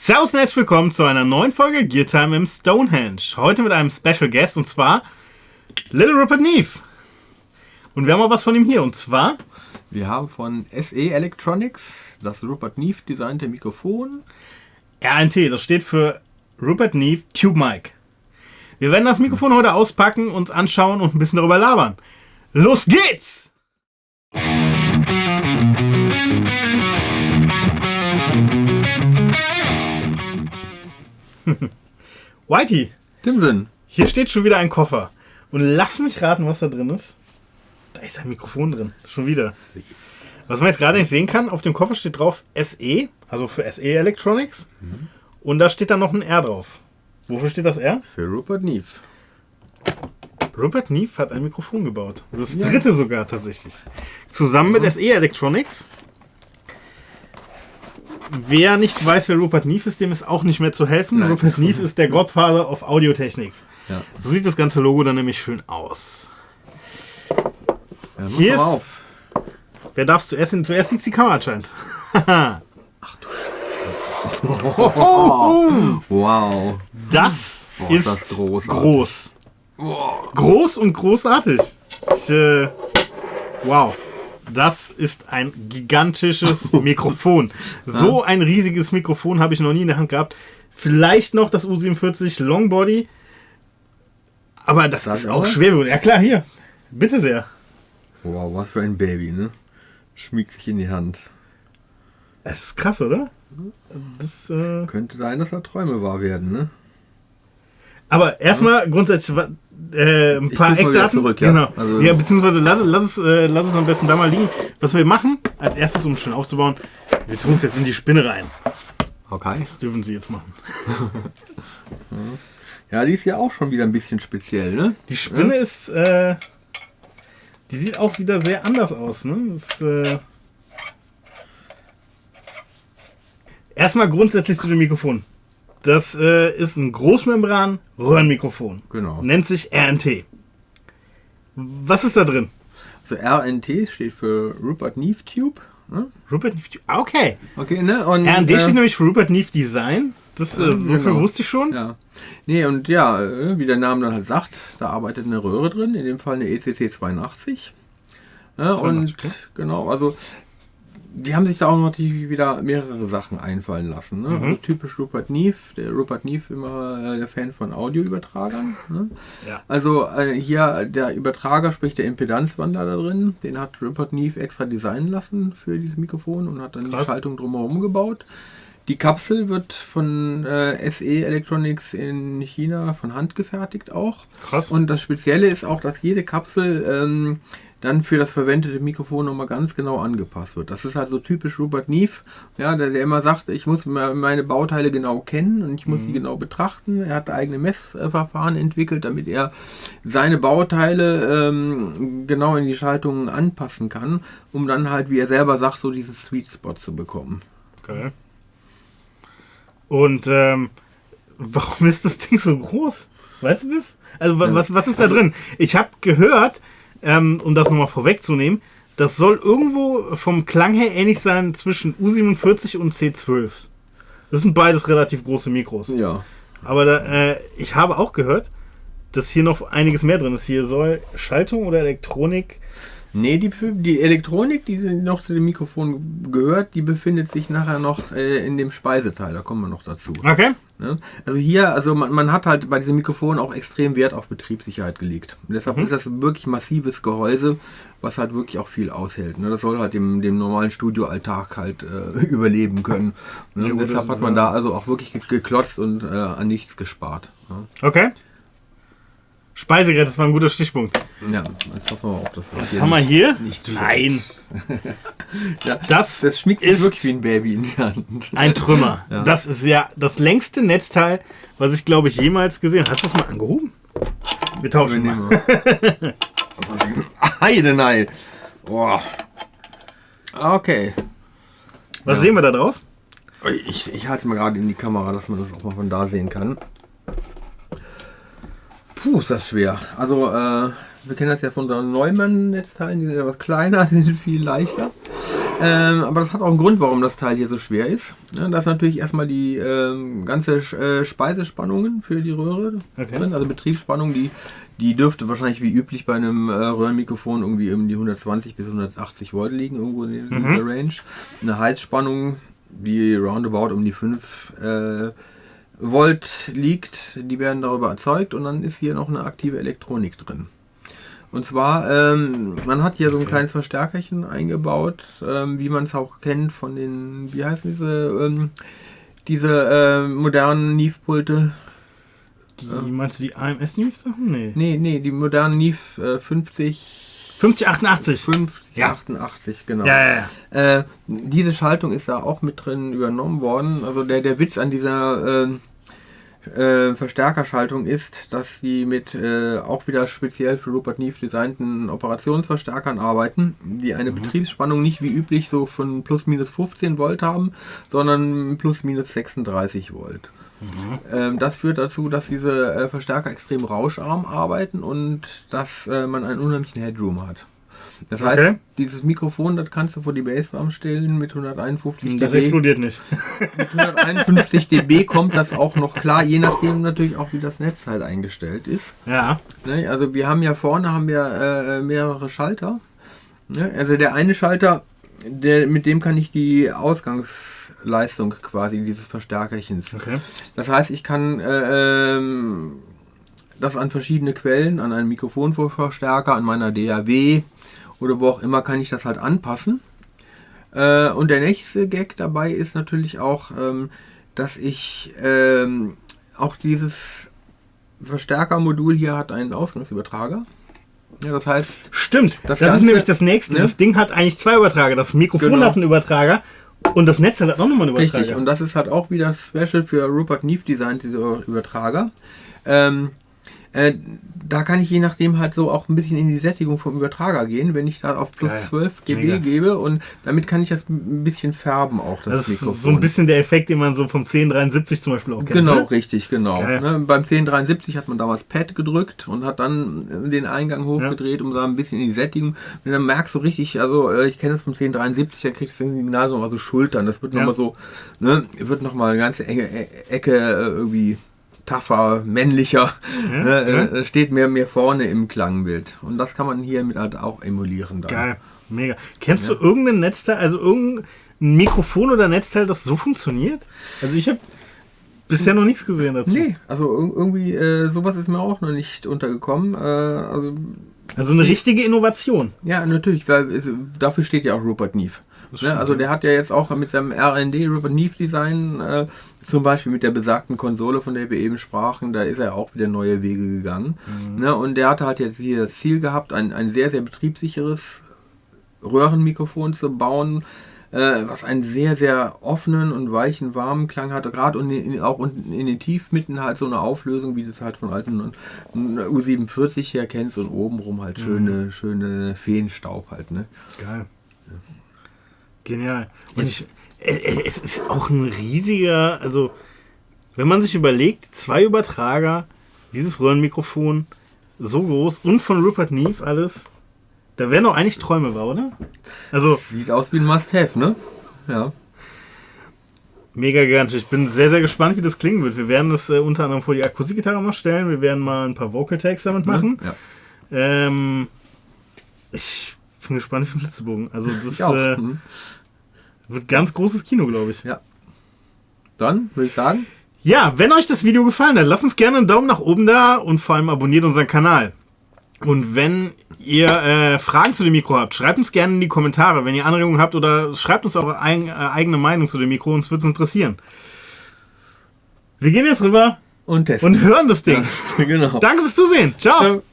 Servus und herzlich willkommen zu einer neuen Folge Gear Time im Stonehenge. Heute mit einem Special Guest und zwar Little Rupert Neve. Und wir haben auch was von ihm hier und zwar... Wir haben von SE Electronics das Rupert Neve designte Mikrofon. RNT, das steht für Rupert Neve Tube Mic. Wir werden das Mikrofon heute auspacken, uns anschauen und ein bisschen darüber labern. Los geht's! Whitey, Timson. hier steht schon wieder ein Koffer. Und lass mich raten, was da drin ist. Da ist ein Mikrofon drin. Schon wieder. Was man jetzt gerade nicht sehen kann, auf dem Koffer steht drauf SE, also für SE Electronics. Und da steht dann noch ein R drauf. Wofür steht das R? Für Rupert Neve. Rupert Neve hat ein Mikrofon gebaut. Das dritte sogar tatsächlich. Zusammen mit SE Electronics. Wer nicht weiß, wer Rupert Neve ist, dem ist auch nicht mehr zu helfen. Nein. Rupert Neve ist der Godfather of Audiotechnik. Ja. So sieht das ganze Logo dann nämlich schön aus. Ja, Hier ist- auf. Wer darf zuerst hin? Zuerst liegt die Kamera anscheinend. Wow. Das Boah, ist das ist großartig. groß. Groß und großartig. Wow. Das ist ein gigantisches Mikrofon. So ein riesiges Mikrofon habe ich noch nie in der Hand gehabt. Vielleicht noch das U47 Longbody. Aber das Sag ist mal. auch schwer. Ja klar, hier. Bitte sehr. Wow, was für ein Baby, ne? Schmiegt sich in die Hand. Es ist krass, oder? Das, Könnte sein, dass da Träume wahr werden, ne? aber erstmal grundsätzlich ein Ich paar ruf mal wieder Eckdaten. zurück, ja. Genau. Also- Ja, beziehungsweise lass es am besten da mal liegen. Was wir machen, als erstes, um es schön aufzubauen, wir tun es jetzt in die Spinne rein. Okay. Das dürfen Sie jetzt machen. Ja, die ist ja auch schon wieder ein bisschen speziell, ne? Die Spinne ist, die sieht auch wieder sehr anders aus. Ne? Das, erstmal grundsätzlich zu dem Mikrofon. Das ist ein Großmembran-Röhrenmikrofon. Genau. Nennt sich RNT. Was ist da drin? Also RNT steht für Rupert Neve Tube. Ne? Rupert Neve. Okay. Okay, ne? Und, RND steht nämlich für Rupert Neve Design. Das, so viel genau. wusste ich schon. Ja. Nee, und ja, wie der Name dann halt sagt, da arbeitet eine Röhre drin, in dem Fall eine ECC 82. Ja, 82, und okay. genau, also die haben sich da auch noch wieder mehrere Sachen einfallen lassen. Ne? Also typisch Rupert Neve, der Rupert Neve immer der Fan von Audioübertragern. Ne? Ja. Also hier der Übertrager, sprich der Impedanzwandler da drin, den hat Rupert Neve extra designen lassen für dieses Mikrofon und hat dann Krass. die Schaltung drumherum gebaut. Die Kapsel wird von SE Electronics in China von Hand gefertigt auch. Krass. Und das Spezielle ist auch, dass jede Kapsel dann für das verwendete Mikrofon nochmal ganz genau angepasst wird. Das ist halt so typisch Rupert Neve, ja, der immer sagt, ich muss meine Bauteile genau kennen und ich muss sie genau betrachten. Er hat eigene Messverfahren entwickelt, damit er seine Bauteile genau in die Schaltungen anpassen kann, um dann halt, wie er selber sagt, so diesen Sweet Spot zu bekommen. Geil. Und warum ist das Ding so groß? Weißt du das? Also was ist da drin? Ich habe gehört, um das nochmal vorwegzunehmen, das soll irgendwo vom Klang her ähnlich sein zwischen U47 und C12. Das sind beides relativ große Mikros. Ja. Aber ich habe auch gehört, dass hier noch einiges mehr drin ist. Hier soll Schaltung oder Elektronik... Nee, die Elektronik, die noch zu dem Mikrofon gehört, die befindet sich nachher noch in dem Speiseteil. Da kommen wir noch dazu. Okay. Ne? Also hier, man hat halt bei diesem Mikrofon auch extrem Wert auf Betriebssicherheit gelegt. Und deshalb ist das ein wirklich massives Gehäuse, was halt wirklich auch viel aushält. Ne? Das soll halt dem normalen Studioalltag halt überleben können. Ne? Ja, Und gut, deshalb das- hat man da also auch wirklich geklotzt und an nichts gespart. Ne? Okay. Speisegerät, das war ein guter Stichpunkt. Ja, jetzt passen wir mal auf, dass Was hier haben wir hier? nicht schön. Nein. Ja, Das schmiegt sich ist wirklich wie ein Baby in die Hand. ein Trümmer. Ja. Das ist ja das längste Netzteil, was ich, glaube ich, jemals gesehen habe. Hast du das mal angehoben? Wir tauschen mal. Heidenei. Boah. Okay. Was sehen wir da drauf? Ich halte mal gerade in die Kamera, dass man das auch mal von da sehen kann. Puh, ist das schwer. Also, wir kennen das ja von unseren Neumann-Netzteilen, die sind etwas kleiner, die sind viel leichter. Aber das hat auch einen Grund, warum das Teil hier so schwer ist. Ja, das ist natürlich erstmal die ganze Speisespannungen für die Röhre drin, also Betriebsspannung, die dürfte wahrscheinlich wie üblich bei einem Röhrenmikrofon irgendwie um die 120 bis 180 Volt liegen, irgendwo in dieser Range. Eine Heizspannung, die roundabout um die 5 Volt liegt, die werden darüber erzeugt und dann ist hier noch eine aktive Elektronik drin. Und zwar, man hat hier so ein kleines Verstärkerchen eingebaut, wie man es auch kennt von den, wie heißen diese modernen Neve-Pulte? Meinst du die AMS-Neve-Sachen? Nee, die modernen Neve 5088. 5088, genau. Ja. Diese Schaltung ist da auch mit drin übernommen worden. Also der Witz an dieser Verstärkerschaltung ist, dass die mit auch wieder speziell für Rupert Neve designten Operationsverstärkern arbeiten, die eine Betriebsspannung nicht wie üblich so von plus minus 15 Volt haben, sondern plus minus 36 Volt. Das führt dazu, dass diese Verstärker extrem rauscharm arbeiten und dass man einen unheimlichen Headroom hat. Das heißt, dieses Mikrofon, das kannst du vor die Bassdrum stellen mit 151 dB. Das explodiert nicht. Mit 151 dB kommt das auch noch klar, je nachdem natürlich auch, wie das Netzteil eingestellt ist. Ja. Ne, also wir haben ja vorne mehrere Schalter. Ne? Also der eine Schalter, mit dem kann ich die Ausgangsleistung quasi dieses Verstärkerchens. Das heißt, ich kann das an verschiedene Quellen, an einen Mikrofonverstärker, an meiner DAW oder wo auch immer, kann ich das halt anpassen. Und der nächste Gag dabei ist natürlich auch, dass ich auch dieses Verstärkermodul hier hat einen Ausgangsübertrager. Ja, das heißt... Stimmt, das ist nämlich das nächste. Ne? Das Ding hat eigentlich zwei Übertrager. Das Mikrofon hat einen Übertrager und das Netzteil hat auch nochmal einen Übertrager. Richtig, und das ist halt auch wieder special für Rupert Neve Design, diese Übertrager. Da kann ich je nachdem halt so auch ein bisschen in die Sättigung vom Übertrager gehen, wenn ich da auf plus 12 dB gebe, und damit kann ich das ein bisschen färben auch, das Mikrofon. Ist so ein bisschen der Effekt, den man so vom 1073 zum Beispiel auch kennt. Genau, ne? Richtig, genau. Ne, beim 1073 hat man damals Pad gedrückt und hat dann den Eingang hochgedreht, um da ein bisschen in die Sättigung. Und dann merkst du richtig, also ich kenne das vom 1073, dann kriegst du das Signal so mal so Schultern, das wird nochmal so, ne, wird nochmal eine ganze Ecke irgendwie tougher, männlicher, steht mehr vorne im Klangbild. Und das kann man hier mit halt auch emulieren. Dann. Geil, mega. Kennst du irgendein Netzteil, also irgendein Mikrofon oder Netzteil, das so funktioniert? Also ich habe bisher noch nichts gesehen dazu. Nee, also irgendwie sowas ist mir auch noch nicht untergekommen. Also eine richtige Innovation. Ja, natürlich, weil dafür steht ja auch Rupert Neve. Ne? Also der hat ja jetzt auch mit seinem R&D Rupert Neve Design zum Beispiel mit der besagten Konsole, von der wir eben sprachen, da ist er auch wieder neue Wege gegangen. Ne? Und der hatte halt jetzt hier das Ziel gehabt, ein sehr, sehr betriebssicheres Röhrenmikrofon zu bauen, was einen sehr, sehr offenen und weichen, warmen Klang hatte, gerade auch in den Tiefmitten halt so eine Auflösung, wie das halt von alten U47 her kennst, und obenrum halt schöne Feenstaub halt. Ne? Geil. Genial. Und es ist auch ein riesiger, also wenn man sich überlegt, 2 Übertrager, dieses Röhrenmikrofon, so groß und von Rupert Neve alles, da wären doch eigentlich Träume wahr, oder? Also sieht aus wie ein Must-Have, ne? Ja. Mega gigantisch. Ich bin sehr, sehr gespannt, wie das klingen wird. Wir werden das unter anderem vor die Akustikgitarre mal stellen. Wir werden mal ein paar Vocal-Tags damit machen. Ja. Ich bin gespannt für den Flitzebogen. Also das wird ganz großes Kino, glaube ich. Ja. Dann würde ich sagen. Ja, wenn euch das Video gefallen hat, lasst uns gerne einen Daumen nach oben da und vor allem abonniert unseren Kanal. Und wenn ihr Fragen zu dem Mikro habt, schreibt uns gerne in die Kommentare. Wenn ihr Anregungen habt oder schreibt uns eure eigene Meinung zu dem Mikro, uns würde es interessieren. Wir gehen jetzt rüber und testen und hören das Ding. Ja, genau. Danke fürs Zusehen. Ciao. Ciao.